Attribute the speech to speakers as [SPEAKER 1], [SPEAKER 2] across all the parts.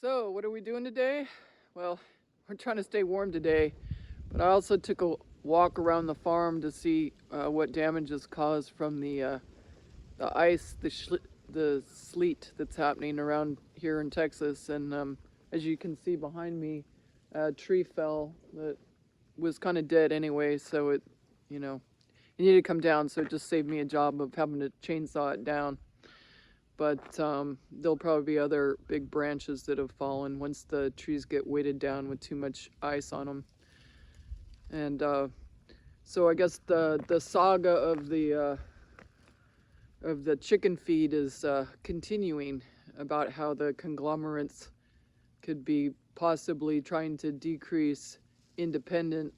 [SPEAKER 1] So, what are we doing today? Well, we're trying to stay warm today, but I also took a walk around the farm to see what damage is caused from the ice, the sleet that's happening around here in Texas. And as you can see behind me, a tree fell that was kind of dead anyway, so you know, it needed to come down, so it just saved me a job of having to chainsaw it down. But there'll probably be other big branches that have fallen once the trees get weighted down with too much ice on them. And so I guess the saga of the chicken feed is continuing, about how the conglomerates could be possibly trying to decrease independent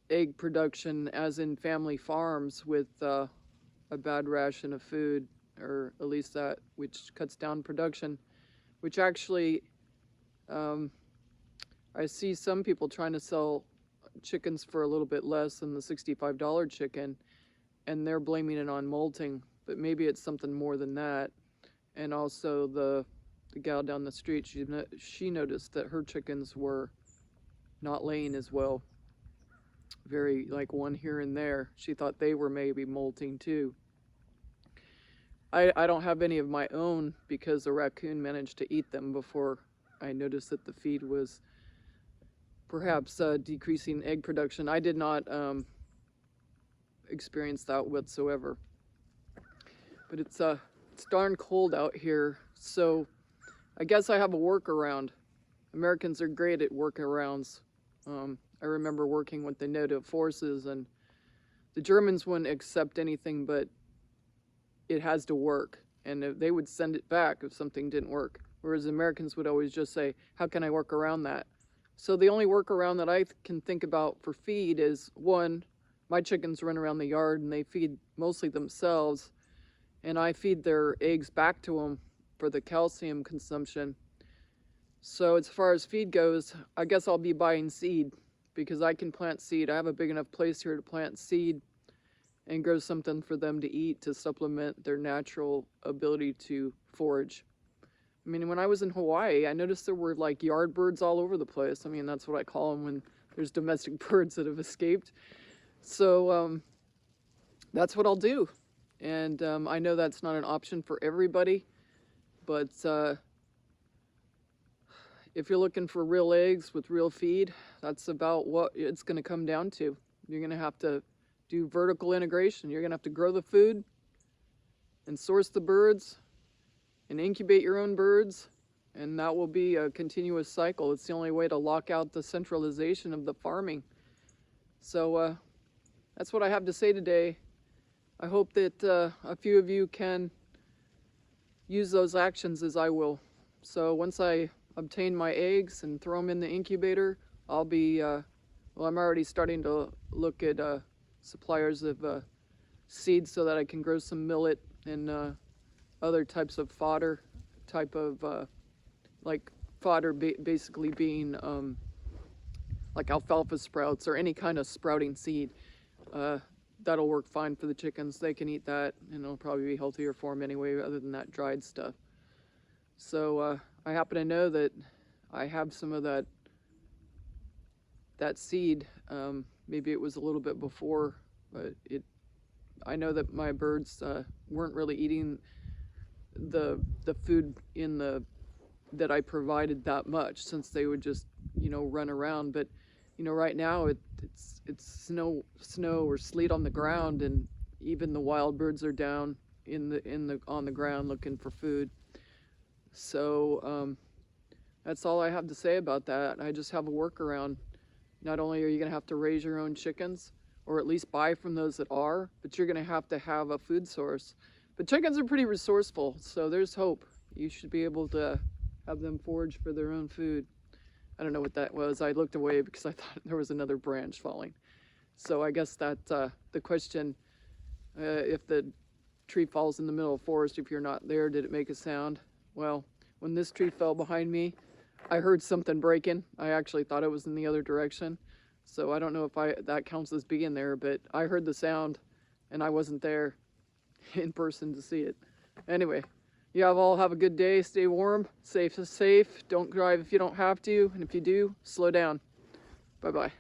[SPEAKER 1] egg production, as in family farms, with a bad ration of food, or at least that which cuts down production, which actually I see some people trying to sell chickens for a little bit less than the $65 chicken, and they're blaming it on molting, but maybe it's something more than that. And also the gal down the street, she noticed that her chickens were not laying as well, very like one here and there. She thought they were maybe molting too. I don't have any of my own because a raccoon managed to eat them before I noticed that the feed was perhaps decreasing egg production. I did not experience that whatsoever. But it's darn cold out here, so I guess I have a workaround. Americans are great at workarounds. I remember working with the native forces, and the Germans wouldn't accept anything but it has to work, and they would send it back if something didn't work, whereas Americans would always just say, how can I work around that? So the only workaround that I can think about for feed is, one, my chickens run around the yard and they feed mostly themselves, and I feed their eggs back to them for the calcium consumption. So as far as feed goes, I guess I'll be buying seed, because I can plant seed. I have a big enough place here to plant seed and grow something for them to eat to supplement their natural ability to forage. I mean, when I was in Hawaii, I noticed there were like yard birds all over the place. I mean, that's what I call them when there's domestic birds that have escaped. So that's what I'll do. And I know that's not an option for everybody, but if you're looking for real eggs with real feed, that's about what it's going to come down to. You're going to have to do vertical integration. You're going to have to grow the food and source the birds and incubate your own birds, and that will be a continuous cycle. It's the only way to lock out the centralization of the farming. So that's what I have to say today. I hope that a few of you can use those actions as I will. So once I obtain my eggs and throw them in the incubator, I'll be, well, I'm already starting to look at suppliers of seeds so that I can grow some millet and other types of fodder, type of like fodder basically being like alfalfa sprouts or any kind of sprouting seed. That'll work fine for the chickens. They can eat that, and it'll probably be healthier for them anyway, other than that dried stuff. So I happen to know that I have some of that seed. Maybe it was a little bit before, but I know that my birds weren't really eating the food that I provided that much, since they would just, run around. But right now it's snow or sleet on the ground, and even the wild birds are down on the ground looking for food. So that's all I have to say about that. I just have a workaround. Not only are you going to have to raise your own chickens, or at least buy from those that are, but you're going to have a food source. But chickens are pretty resourceful, so there's hope. You should be able to have them forage for their own food. I don't know what that was. I looked away because I thought there was another branch falling. So I guess that the question, if the tree falls in the middle of the forest, if you're not there, did it make a sound? Well, when this tree fell behind me, I heard something breaking. I actually thought it was in the other direction. So I don't know if that counts as being there, but I heard the sound and I wasn't there in person to see it. Anyway, You all have a good day. Stay warm. Safe is safe. Don't drive if you don't have to. And if you do, slow down. Bye-bye.